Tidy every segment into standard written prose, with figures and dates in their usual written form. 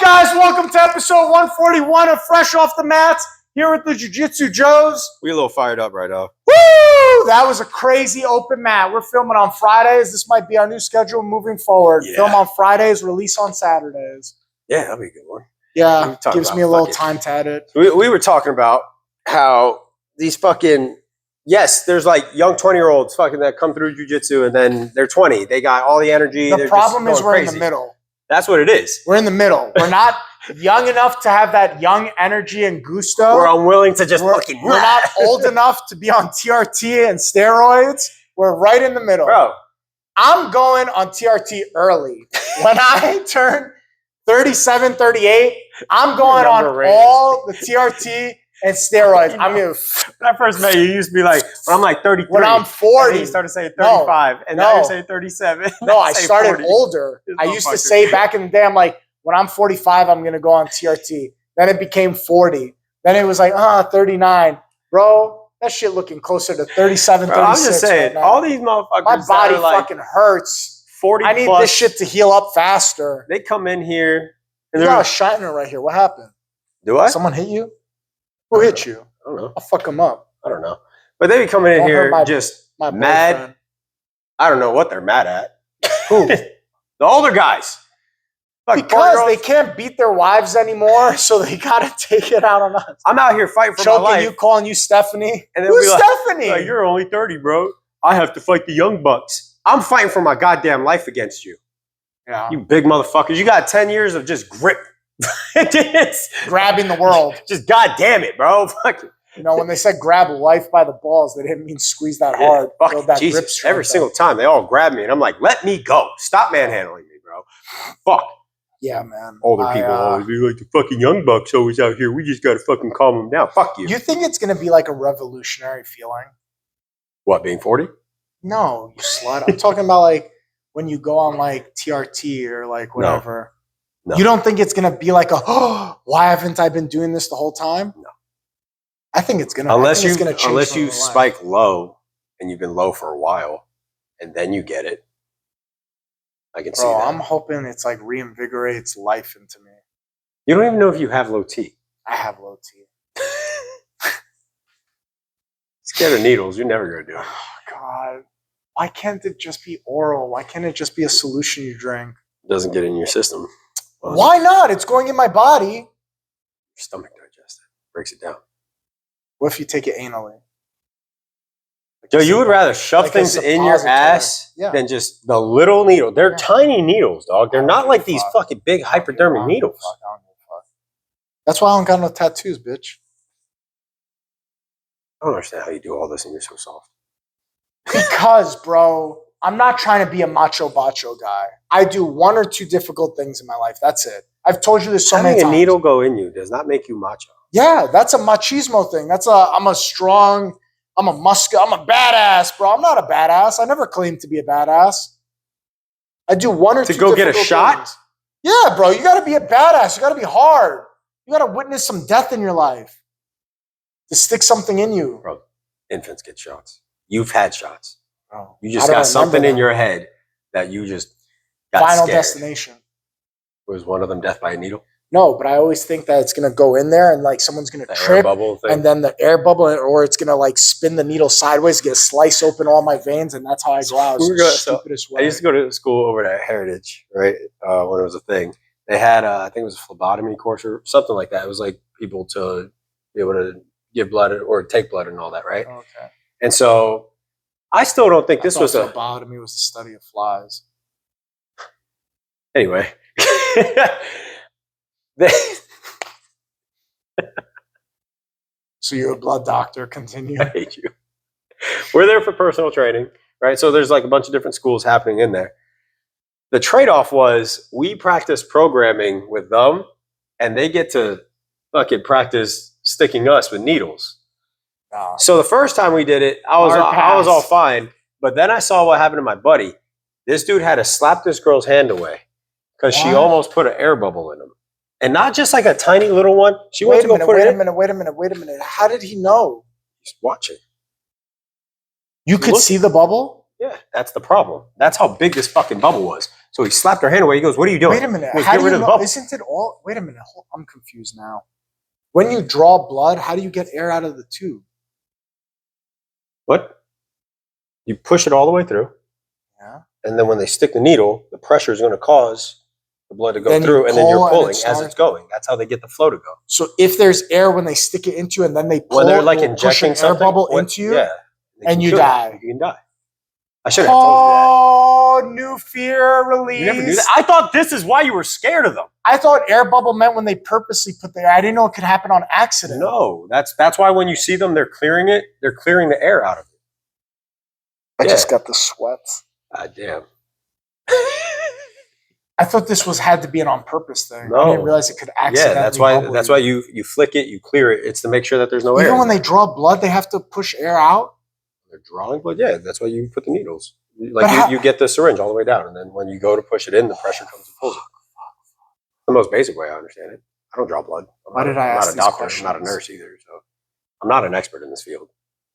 guys? Welcome to episode 141 of Fresh Off the Mats here with the Jiu-Jitsu Joes. We're a little fired up right now. Woo! That was a crazy open mat. We're filming on Fridays. This might be our new schedule moving forward. Yeah. Film on Fridays, release on Saturdays. Yeah, that'd be a good one. Yeah, gives me a little time to edit. We were talking about how these fucking, yes, there's like young 20-year-olds fucking that come through jiu-jitsu and then they're 20. They got all the energy. The problem is we're in the middle. That's what it is. We're in the middle. We're not young enough to have that young energy and gusto. We're unwilling to just fucking... We're not old enough to be on TRT and steroids. We're right in the middle. Bro. I'm going on TRT early. When I turn 37, 38, I'm going on all the TRT and steroids. I mean, when I first met you, you used to be like, when I'm like 33. When I'm 40. You started saying 35. And now you're saying 37. No, I started 40. Older. I used to say back in the day, I'm like, when I'm 45, I'm going to go on TRT. Then it became 40. Then it was like, 39. Bro, that shit looking closer to 37, 36. I'm just saying, all these motherfuckers. My body fucking hurts. 40 I need this shit to heal up faster. They come in here. And you got a shiner right here. What happened? Do I? Someone hit you? Who hit you? I don't know. I'll fuck them up. I don't know. But they be coming in here just mad. I don't know what they're mad at. Who? The older guys. Because they can't beat their wives anymore, so they gotta take it out on us. I'm out here fighting for my life. You calling you Stephanie? And who's Stephanie? Like, you're only 30, bro. I have to fight the young bucks. I'm fighting for my goddamn life against you. Yeah. You big motherfuckers. You got 10 years of just grip. Grabbing the world. Just goddamn it, bro. Fuck it. You know, when they said grab life by the balls, they didn't mean squeeze that hard. Fuck that Jesus. Every single time they all grab me and I'm like, let me go. Stop manhandling me, bro. Fuck. Yeah, man. Older people always be like, the fucking young bucks always out here. We just got to fucking calm them down. Fuck you. You think it's going to be like a revolutionary feeling? What, being 40? No, you slut. I'm talking about like when you go on like TRT or like whatever. No. You don't think it's going to be like why haven't I been doing this the whole time? No. I think it's going to change. Unless you spike low and you've been low for a while and then you get it. I can see that. I'm hoping it's like reinvigorates life into me. You don't even know if you have low T. I have low T. Scared of needles. You're never going to do it. Oh, God. Why can't it just be oral? Why can't it just be a solution you drink? It doesn't get in your system. Well, why not? It's going in my body. Your stomach digests it. Breaks it down. What if you take it anally? Yo, you would rather shove things in your ass than just the little needle. They're tiny needles, dog. They're not like these fucking big hypodermic needles. That's why I don't got no tattoos, bitch. I don't understand how you do all this and you're so soft. Because, bro, I'm not trying to be a macho bacho guy. I do one or two difficult things in my life. That's it. I've told you this so many times. Having a needle go in you does not make you macho. Yeah, that's a machismo thing. I'm a strong... I'm a badass, bro. I'm not a badass. I never claimed to be a badass. I do one or two. To go get a shot? Yeah, bro. You got to be a badass. You got to be hard. You got to witness some death in your life. To stick something in you. Bro, infants get shots. You've had shots. Oh, you just got something in your head that you just got Final scared. Destination. Was one of them death by a needle? No, but I always think that it's going to go in there and like someone's going to trip and then the air bubble, or it's going to like spin the needle sideways, get slice open all my veins, and that's how I go out. Stupidest way. I used to go to school over at Heritage, right? When it was a thing. They had, I think it was a phlebotomy course or something like that. It was like people to be able to give blood or take blood and all that, right? Okay. And so I still don't think this was phlebotomy was the study of flies. Anyway. So you're a blood doctor. Continue. I hate you. We're there for personal training, right? So there's like a bunch of different schools happening in there. The trade-off was we practice programming with them, and they get to fucking practice sticking us with needles. Oh. So the first time we did it, I was all fine, but then I saw what happened to my buddy. This dude had to slap this girl's hand away because she almost put an air bubble in him. And not just like a tiny little one. She went to go put it in. Wait a minute. How did he know? He's watching. You could see the bubble? Yeah, that's the problem. That's how big this fucking bubble was. So he slapped her hand away. He goes, "What are you doing?" Wait a minute. He goes, How "Get do rid you of the know? bubble." Isn't it all? Wait a minute. I'm confused now. When you draw blood, how do you get air out of the tube? What? You push it all the way through. Yeah. And then when they stick the needle, the pressure is going to cause the blood to go Then you through, and then pull you're and pulling it as it's going. That's how they get the flow to go. So if there's air when they stick it into you and then they pull, When they're like it will push injecting an air something, bubble into you, yeah, they and can you kill die. You can die. I should have told Oh, new fear you that. release. You never knew that. I thought this is why you were scared of them. I thought air bubble meant when they purposely put the air. I didn't know it could happen on accident. No, that's why when you see them, they're clearing it. They're clearing the air out of it. I just got the sweats. God damn. I thought this had to be an on purpose thing. No. I didn't realize it could accidentally. Yeah, that's why you flick it, you clear it. It's to make sure that there's no air. Even when they draw blood, they have to push air out. They're drawing blood. Yeah, that's why you put the needles. Like you get the syringe all the way down, and then when you go to push it in, the pressure comes and pulls it. The most basic way I understand it. I don't draw blood. I'm not a doctor. I'm not a nurse either, so I'm not an expert in this field,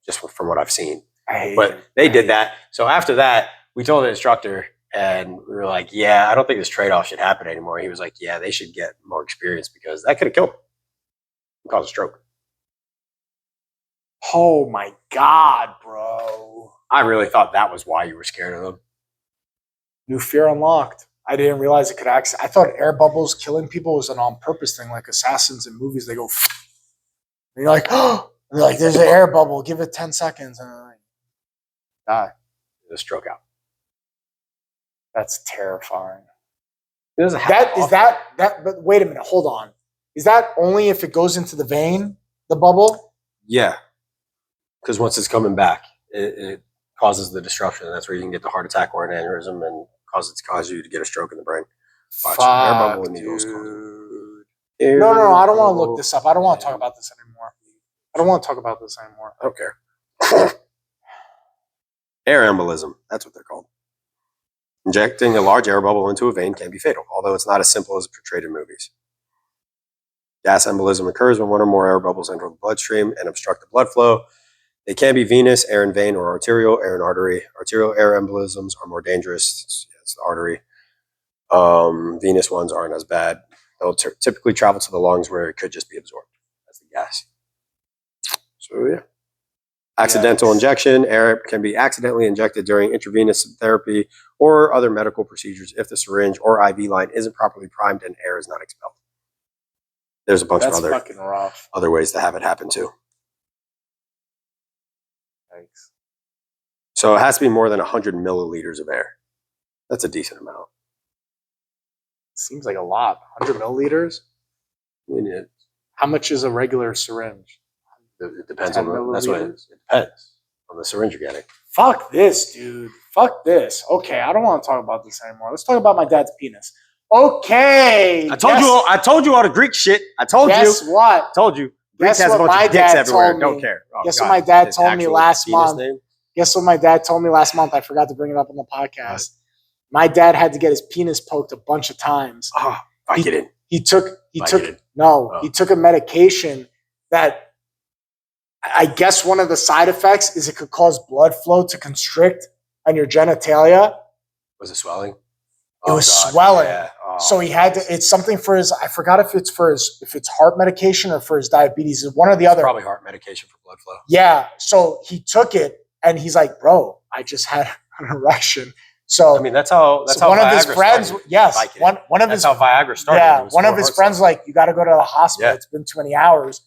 just from what I've seen. But they did that. So after that, we told the instructor, and we were like, "Yeah, I don't think this trade-off should happen anymore." He was like, "Yeah, they should get more experience because that could have killed him, caused a stroke." Oh my God, bro! I really thought that was why you were scared of them. New fear unlocked. I didn't realize it could I thought air bubbles killing people was an on-purpose thing, like assassins in movies. They go, and you're like, oh, and they're like, there's an air bubble. Give it 10 seconds, and then like, die. The stroke out. That's terrifying. It doesn't that. But wait a minute, hold on. Is that only if it goes into the vein, the bubble? Yeah, because once it's coming back, it causes the disruption, and that's where you can get the heart attack or an aneurysm, and cause you to get a stroke in the brain. Fuck, air bubble and needles. No, I don't want to look this up. I don't want to talk about this anymore. I don't want to talk about this anymore. I don't care. Air embolism. That's what they're called. Injecting a large air bubble into a vein can be fatal, although it's not as simple as portrayed in movies. Gas embolism occurs when one or more air bubbles enter the bloodstream and obstruct the blood flow. They can be venous, air in vein, or arterial, air in artery. Arterial air embolisms are more dangerous. It's the artery. Venous ones aren't as bad. They'll typically travel to the lungs where it could just be absorbed as the gas. So, yeah. Accidental injection. Air can be accidentally injected during intravenous therapy or other medical procedures if the syringe or IV line isn't properly primed and air is not expelled. There's a bunch of other ways to have it happen too. Thanks. So it has to be more than 100 milliliters of air. That's a decent amount. Seems like a lot. 100 milliliters? I mean, how much is a regular syringe? It depends on that's what it depends on the syringe you're getting. Fuck this, dude. Fuck this. Okay, I don't want to talk about this anymore. Let's talk about my dad's penis. Okay. I told you all the Greek shit. I told you. Guess what? I told you. Greeks has a bunch of dicks everywhere. Don't care. Oh, Guess what my dad told me last month? Guess what my dad told me last month? I forgot to bring it up on the podcast. What? My dad had to get his penis poked a bunch of times. Oh, Vicodin. He took a medication that I guess one of the side effects is it could cause blood flow to constrict on your genitalia. Was it swelling? It was swelling. Yeah. Oh, so he had to, it's something for his, I forgot if it's heart medication or for his diabetes. One or the other. Probably heart medication for blood flow. Yeah. So he took it and he's like, bro, I just had an erection. So I mean, that's how one Viagra of his friends, started. yes, that's how Viagra started. Yeah, one of his friends like, you got to go to the hospital. Yeah. It's been 20 hours.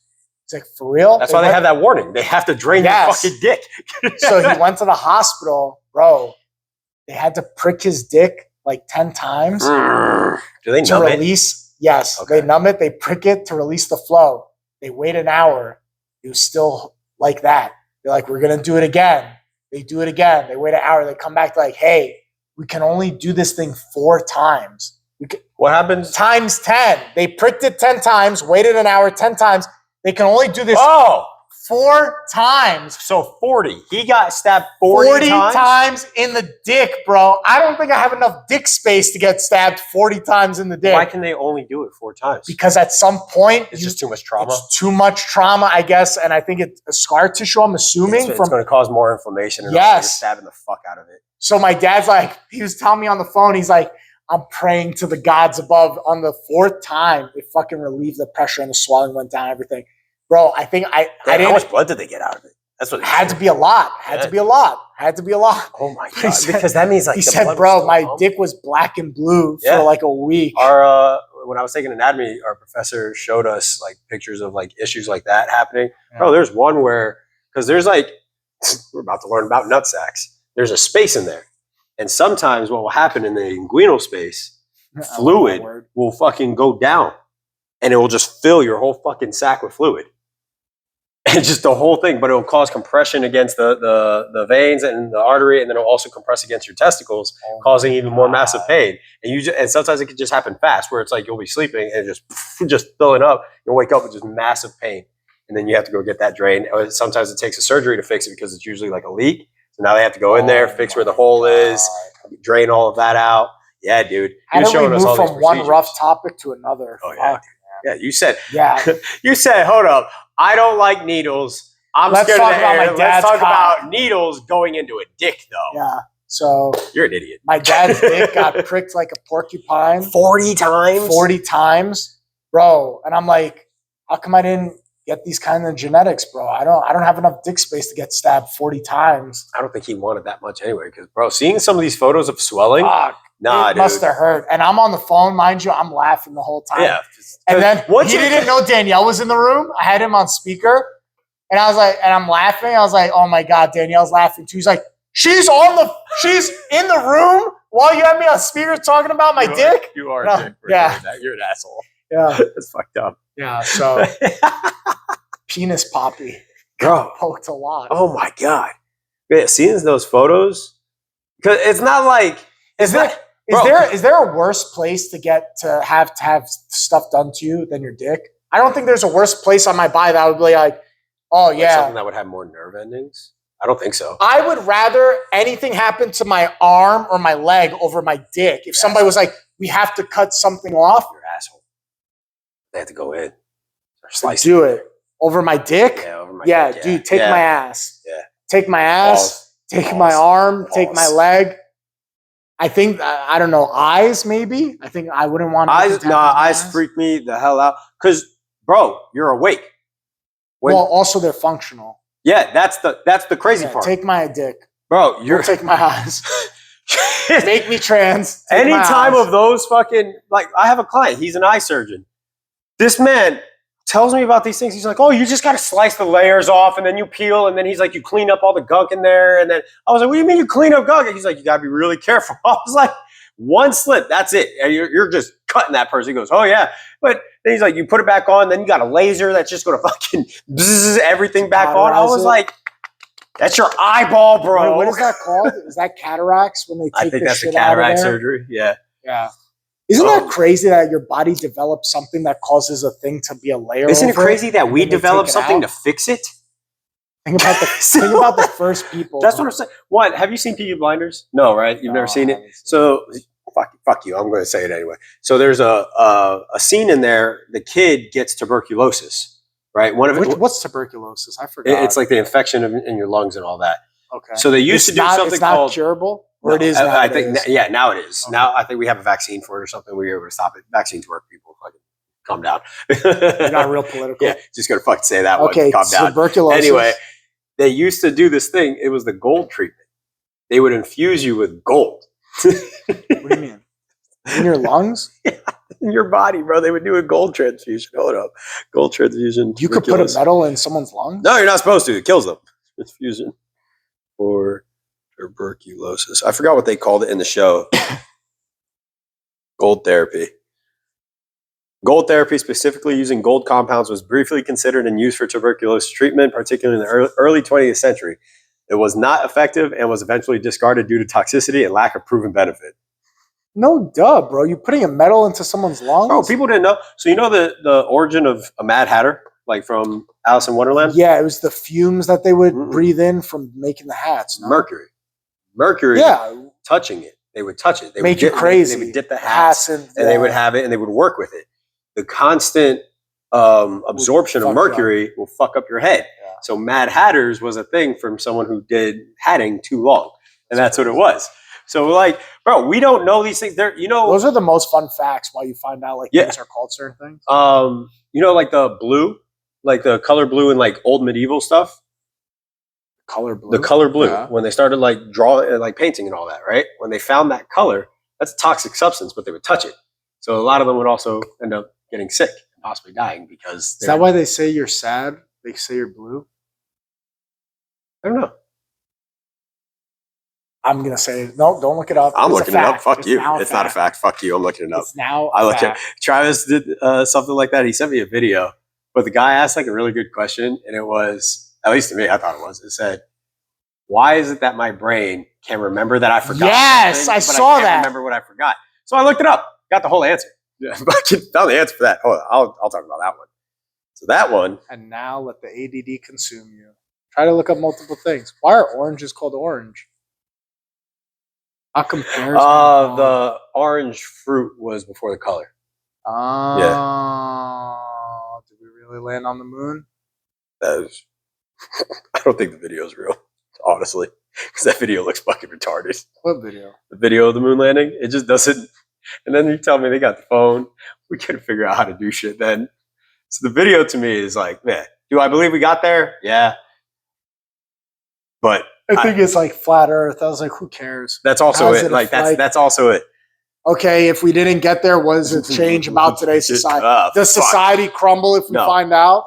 He's like, for real? That's why they have that warning. They have to drain your fucking dick. So he went to the hospital, bro. They had to prick his dick like 10 times. Do they numb it? Yes, okay. They numb it. They prick it to release the flow. They wait an hour. It was still like that. They're like, we're going to do it again. They do it again. They wait an hour. They come back like, hey, we can only do this thing 4 times. What happens? Times 10. They pricked it 10 times, waited an hour 10 times. They can only do this 4 times. So 40. He got stabbed 40 times in the dick, bro. I don't think I have enough dick space to get stabbed 40 times in the dick. Why can they only do it 4 times? Because at some point, it's just too much trauma. It's too much trauma, I guess. And I think it's a scar tissue, I'm assuming. It's going to cause more inflammation and yes. stabbing the fuck out of it. So my dad's like, he was telling me on the phone, he's like, I'm praying to the gods above. On the 4th time, it fucking relieved the pressure and the swelling went down, everything. Bro, I think I didn't. How much blood did they get out of it? That's what it had to be a lot. Had to be a lot. Oh my God. Because that means like he said, bro, my dick was black and blue for like a week. When I was taking anatomy, our professor showed us like pictures of like issues like that happening. Yeah. Bro, there's one where, because there's like, we're about to learn about nut sacks. There's a space in there. And sometimes what will happen in the inguinal space, fluid will fucking go down and it will just fill your whole fucking sack with fluid. And just the whole thing, but it will cause compression against the veins and the artery, and then it will also compress against your testicles, causing even more massive pain. And sometimes it can just happen fast, where it's like you'll be sleeping and just filling up. You'll wake up with just massive pain, and then you have to go get that drained. Sometimes it takes a surgery to fix it because it's usually like a leak. So now they have to go in there, fix where the hole is, drain all of that out. Yeah, dude. How do we move from one rough topic to another? Oh, yeah. Yeah, you said, hold up. I don't like needles. Let's scared talk of the about air. Let's talk about needles going into a dick, though. Yeah. So you're an idiot. My dad's dick got pricked like a porcupine 40 times. 40 times, bro. And I'm like, how come I didn't get these kind of genetics, bro? I don't have enough dick space to get stabbed 40 times. I don't think he wanted that much anyway. Because, bro, seeing some of these photos of swelling, it must have hurt. And I'm on the phone, mind you. I'm laughing the whole time. Yeah. And then he didn't know Danielle was in the room. I had him on speaker. And I was like, and I'm laughing. I was like, oh my God, Danielle's laughing too. He's like, she's in the room while you have me on speaker talking about my dick? You are a dick. Yeah. You're an asshole. Yeah. It's fucked up. Yeah. So penis poppy. Bro. Poked a lot. Oh my God. Yeah, seeing those photos. Because it's not like Is there a worse place to have stuff done to you than your dick? I don't think there's a worse place on my body that would be like, oh yeah, something that would have more nerve endings. I don't think so. I would rather anything happen to my arm or my leg over my dick. If somebody was like, we have to cut something off, you're an asshole. They have to go in or slice. Do it over my dick. Yeah, over my dick. Yeah, dude, take my ass. Yeah, take my ass. Take my arm. Take my leg. I think, I don't know, eyes maybe? I think I wouldn't want eyes. No, eyes freak me the hell out. Because, bro, you're awake. Well, also they're functional. Yeah, that's the crazy part. Take my dick. Bro, Don't take my eyes. Make me trans. Any time of those fucking, like, I have a client. He's an eye surgeon. This man tells me about these things. He's like, oh, you just got to slice the layers off and then you peel. And then he's like, you clean up all the gunk in there. And then I was like, what do you mean you clean up gunk? And he's like, you got to be really careful. I was like, one slip, that's it. And you're just cutting that person. He goes, oh yeah. But then he's like, you put it back on. Then you got a laser that's just going to fucking bzzz everything back on. I was like, that's your eyeball, bro. What is that called? Is that cataracts when they take I think that's the cataract surgery. Yeah. Yeah. Isn't that crazy that your body develops something that causes a thing to be a layer? Isn't it crazy that we develop something to fix it? Think about the first people. That's what I'm saying. What? Have you seen Peaky Blinders? No, right? You've never seen it. So fuck you. I'm going to say it anyway. So there's a scene in there. The kid gets tuberculosis, right? What's tuberculosis? I forgot. It's like the infection in your lungs and all that. Okay. So they used to do something called curable. Or no, it is. I think now it is. Okay. Now I think we have a vaccine for it or something. We're able to stop it. Vaccines work. People fucking calm down. You're not real political. Yeah, just gonna fucking say that okay, one. Calm down. Tuberculosis. Anyway, they used to do this thing. It was the gold treatment. They would infuse you with gold. What do you mean? In your lungs? Yeah, in your body, bro. They would do a gold transfusion. Hold up. Gold transfusion. You could put a metal in someone's lungs? No, you're not supposed to. It kills them. Transfusion for tuberculosis. I forgot what they called it in the show. Gold therapy. Gold therapy, specifically using gold compounds, was briefly considered and used for tuberculosis treatment, particularly in the early 20th century. It was not effective and was eventually discarded due to toxicity and lack of proven benefit. No duh, bro. You're putting a metal into someone's lungs? Bro, people didn't know. So you know the origin of a Mad Hatter? Like from Alice in Wonderland? Yeah, it was the fumes that they would breathe in from making the hats. No? Mercury. Yeah. Touching it. They would touch it. They make you crazy. They would dip the hats and they would have it and they would work with it. The constant absorption of mercury will fuck up your head. Yeah. So Mad Hatters was a thing from someone who did hatting too long. And that's what it was. So like, bro, we don't know these things. There, you know, those are the most fun facts while you find out like things are called certain things. You know, like the blue, like the color blue in like old medieval stuff. Color blue. The color blue, Yeah. when they started like drawing, like painting and all that, right? When they found that color, that's a toxic substance, but they would touch it. So a lot of them would also end up getting sick and possibly dying because. Is that why they say you're sad? They say you're blue? I don't know. I'm gonna say no. Don't look it up. I'm It's looking a it up. fact. Fuck It's you. now a It's not a fact. Fuck you. I'm looking it up. It's now. I a look fact. at Travis did something like that. He sent me a video, but the guy asked like a really good question, and it was, at least to me, I thought it was. It said, "Why is it that my brain can remember that I forgot?" Yes, I saw that. Remember what I forgot. So I looked it up. Got the whole answer. Yeah, found the answer for that. Hold on, I'll talk about that one. So that one. And now let the ADD consume you. Try to look up multiple things. Why are oranges called orange? How compares? The orange fruit was before the color. Did we really land on the moon? I don't think the video is real, honestly, because that video looks fucking retarded. What video? The video of the moon landing, it just doesn't. And then you tell me they got the phone. We couldn't figure out how to do shit then. So the video to me is like, man, do I believe we got there? Yeah. But I think it's like flat Earth. I was like, who cares? That's also How's it. it Like that's also it. Okay, if we didn't get there, what does it change about today's society? Does society crumble if we find out?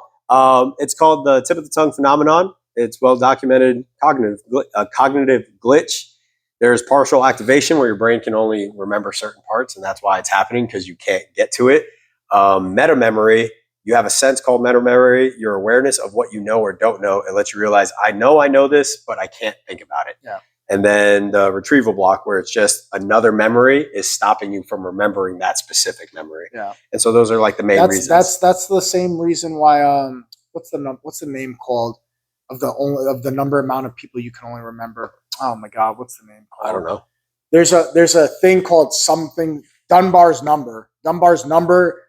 It's called the tip of the tongue phenomenon. It's well documented cognitive glitch. There's partial activation where your brain can only remember certain parts, and that's why it's happening because you can't get to it. Meta memory. You have a sense called meta memory. Your awareness of what you know or don't know. It lets you realize, I know this, but I can't think about it. Yeah. And then the retrieval block, where it's just another memory is stopping you from remembering that specific memory. Yeah. And so those are like the main reasons. That's the same reason why what's the name called of the number amount of people you can only remember? Oh my God, what's the name called? I don't know. There's a thing called something Dunbar's number. Dunbar's number,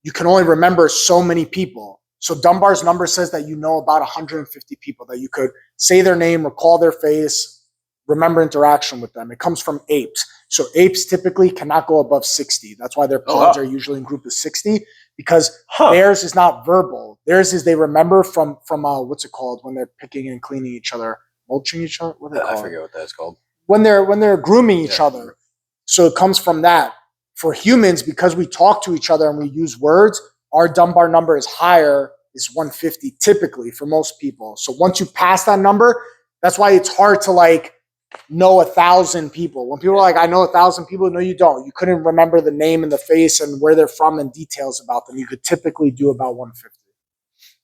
you can only remember so many people. So Dunbar's number says that you know about 150 people that you could say their name, recall their face, remember interaction with them. It comes from apes. So apes typically cannot go above 60. That's why their pods are usually in group of 60 because theirs is not verbal. Theirs is they remember from what's it called when they're picking and cleaning each other, mulching each other. What do they call I forget what that's called. When they're grooming each other. So it comes from that. For humans, because we talk to each other and we use words, our Dunbar number is higher, is 150 typically for most people. So once you pass that number, that's why it's hard to like know 1,000 people. When people are like, I know 1,000 people, no, you don't. You couldn't remember the name and the face and where they're from and details about them. You could typically do about 150.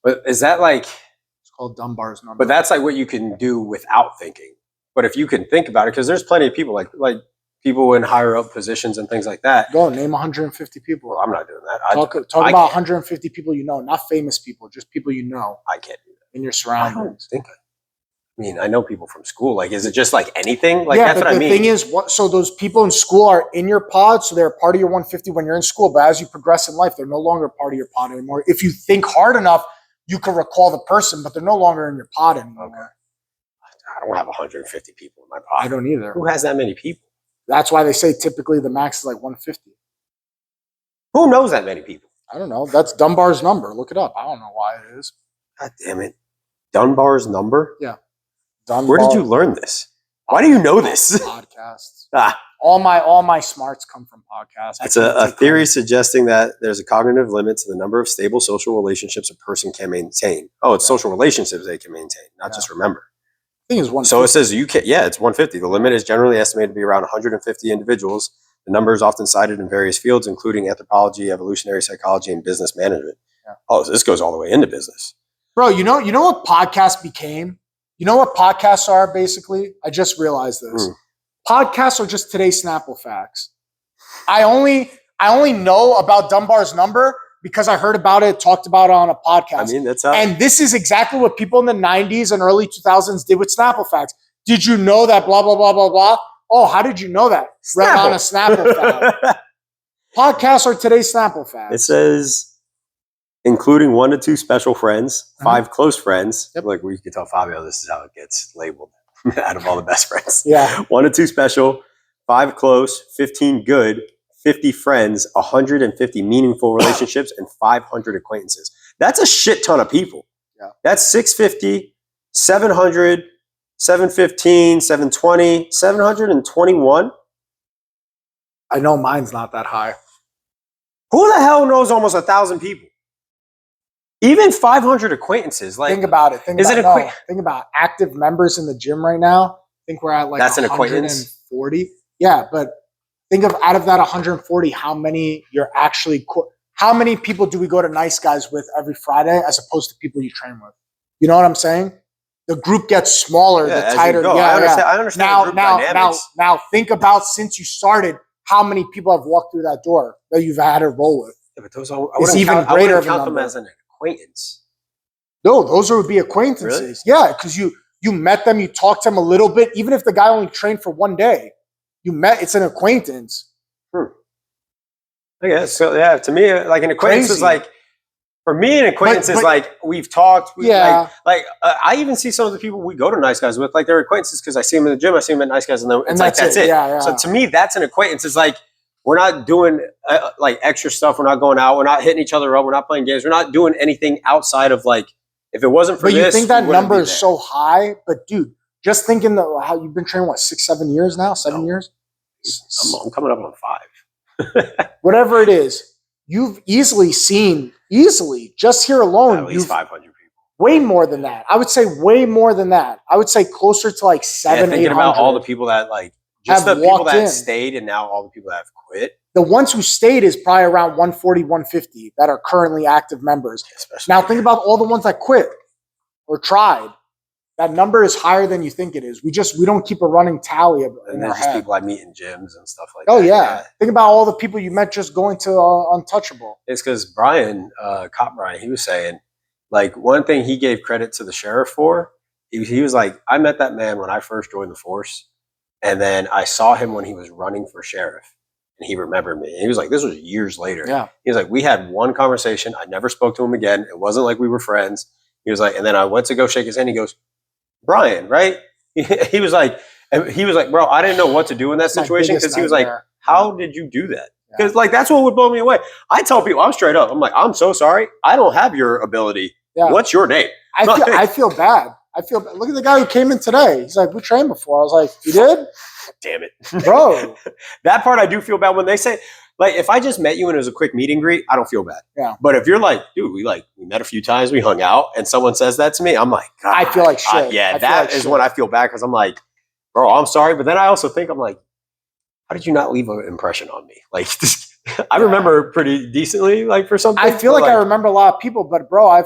But is that like... It's called Dunbar's number. But that's like what you can do without thinking. But if you can think about it, because there's plenty of people like people in higher up positions and things like that. Go name 150 people. Well, I'm not doing that. Talk about 150 people you know, not famous people, just people you know. I can't do that. In your surroundings. I mean, I know people from school. Like, is it just like anything? Like, yeah, that's but what I mean. The thing is, so those people in school are in your pod, so they're a part of your 150 when you're in school. But as you progress in life, they're no longer part of your pod anymore. If you think hard enough, you can recall the person, but they're no longer in your pod anymore. Okay. I don't have 150 people in my pod. I don't either. Who has that many people? That's why they say typically the max is like 150. Who knows that many people? I don't know. That's Dunbar's number. Look it up. I don't know why it is. God damn it. Dunbar's number? Yeah. Dunbar. Where did you learn this? Why do you know this? Podcasts. All my smarts come from podcasts. It's a theory suggesting that there's a cognitive limit to the number of stable social relationships a person can maintain. Oh, it's social relationships they can maintain, not just remember. I think it's 150. So it says you can. Yeah, it's 150. The limit is generally estimated to be around 150 individuals. The number is often cited in various fields, including anthropology, evolutionary psychology, and business management. Yeah. Oh, so this goes all the way into business. Bro, you know what podcasts became? You know what podcasts are, basically? I just realized this. Podcasts are just today's Snapple facts. I only know about Dunbar's number because I heard about it, talked about it on a podcast. I mean, that's how. And this is exactly what people in the 90s and early 2000s did with Snapple facts. Did you know that blah, blah, blah, blah, blah? Oh, how did you know that? Read on a Snapple fact. Podcasts are today's Snapple facts. It says, including 1 to 2 special friends, 5 close friends. Yep. Like we can tell Fabio, this is how it gets labeled out of all the best friends. Yeah. 1 to 2 special, 5 close, 15 good, 50 friends, 150 meaningful relationships, and 500 acquaintances. That's a shit ton of people. Yeah. That's 650, 700, 715, 720, 721. I know mine's not that high. Who the hell knows almost 1,000 people? Even 500 acquaintances. Like, think about it. Think is about active members in the gym right now. I think we're at like that's an acquaintance. 140. Yeah, but think of out of that 140, how many you're actually. How many people do we go to Nice Guys with every Friday, as opposed to people you train with? You know what I'm saying? The group gets smaller, the tighter. Yeah, I understand. Now, think about since you started, how many people have walked through that door that you've had to roll with. Yeah, but those it's even greater of a number. Them as an acquaintance. No, those would be acquaintances. Really? Yeah, because you met them, you talked to them a little bit, even if the guy only trained for one day. You met, it's an acquaintance. I guess so. Yeah, to me, like an acquaintance is like. For me, an acquaintance is like we've talked. I even see some of the people we go to Nice Guys with, like they're acquaintances because I see them in the gym, I see them at Nice Guys, and it's like that's it. Yeah. So to me, that's an acquaintance. It's like we're not doing like extra stuff. We're not going out. We're not hitting each other up. We're not playing games. We're not doing anything outside of like if it wasn't for this. But you think that number is so high? But dude, just thinking that how you've been training 6-7 years now, 7 years. I'm coming up on 5. Whatever it is. You've easily just here alone, at least 500 people. Way more than that. I would say way more than that. I would say closer to like 700. Thinking about all the people that like just the people that stayed and now all the people that have quit. The ones who stayed is probably around 140, 150 that are currently active members. Now think about all the ones that quit or tried. That number is higher than you think it is. We don't keep a running tally of it. And there's just people I meet in gyms and stuff like that. Oh, yeah. Think about all the people you met just going to Untouchable. It's because Brian, Cop Brian, he was saying, like, one thing he gave credit to the sheriff for, he was like, I met that man when I first joined the force, and then I saw him when he was running for sheriff, and he remembered me. And he was like, this was years later. Yeah. He was like, we had one conversation. I never spoke to him again. It wasn't like we were friends. He was like, and then I went to go shake his hand. He goes, Brian, right? He was like, bro, I didn't know what to do in that situation because he was like, how did you do that? Because like that's what would blow me away. I tell people, I'm straight up. I'm like, I'm so sorry. I don't have your ability. Yeah. What's your name? I feel bad. Look at the guy who came in today. He's like, we trained before. I was like, you did? Damn it, bro. That part I do feel bad when they say. Like, if I just met you and it was a quick meet and greet, I don't feel bad. Yeah. But if you're like, dude, we met a few times, we hung out, and someone says that to me, I'm like, God. I feel like shit. That is when I feel bad because I'm like, bro, I'm sorry. But then I also think, I'm like, how did you not leave an impression on me? Like, I remember pretty decently, like, for something. I feel like I remember a lot of people, but, bro,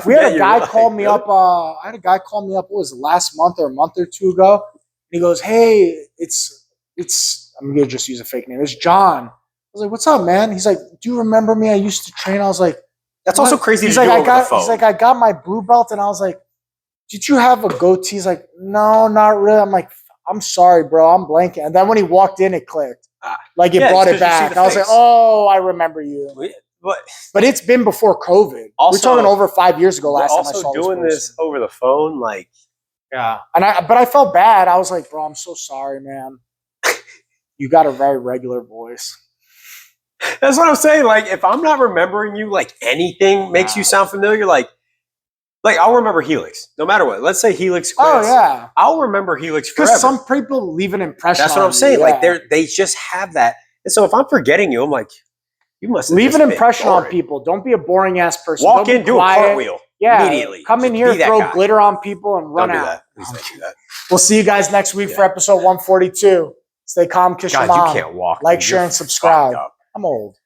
we had a guy call me up. I had a guy call me up, what was it, last month or a month or two ago? And he goes, hey, it's I'm going to just use a fake name. It's John. I was like, what's up, man? He's like, do you remember me? I used to train. I was like, that's also crazy. He's like, he's like, I got my blue belt. And I was like, did you have a goatee? He's like, no, not really. I'm like, I'm sorry, bro. I'm blanking. And then when he walked in, it clicked. Like it brought it back. I was like, oh, I remember you. But it's been before COVID. We're talking over 5 years ago last time I saw this. Also doing this over the phone, like. Yeah. But I felt bad. I was like, bro, I'm so sorry, man. You got a very regular voice. That's what I'm saying. Like, if I'm not remembering you, like anything makes you sound familiar, like I'll remember Helix, no matter what. Let's say Helix quits. Oh yeah, I'll remember Helix forever. Because some people leave an impression. That's what I'm saying. Like they just have that. And so if I'm forgetting you, I'm like, you must leave an impression on people. Don't be a boring ass person. Walk in, do a cartwheel. Yeah, immediately. Come in here, throw glitter on people, and run out. Please don't do that. We'll see you guys next week for episode 142. Stay calm, kiss your mom. You can't walk. Like, share, and subscribe. I'm old.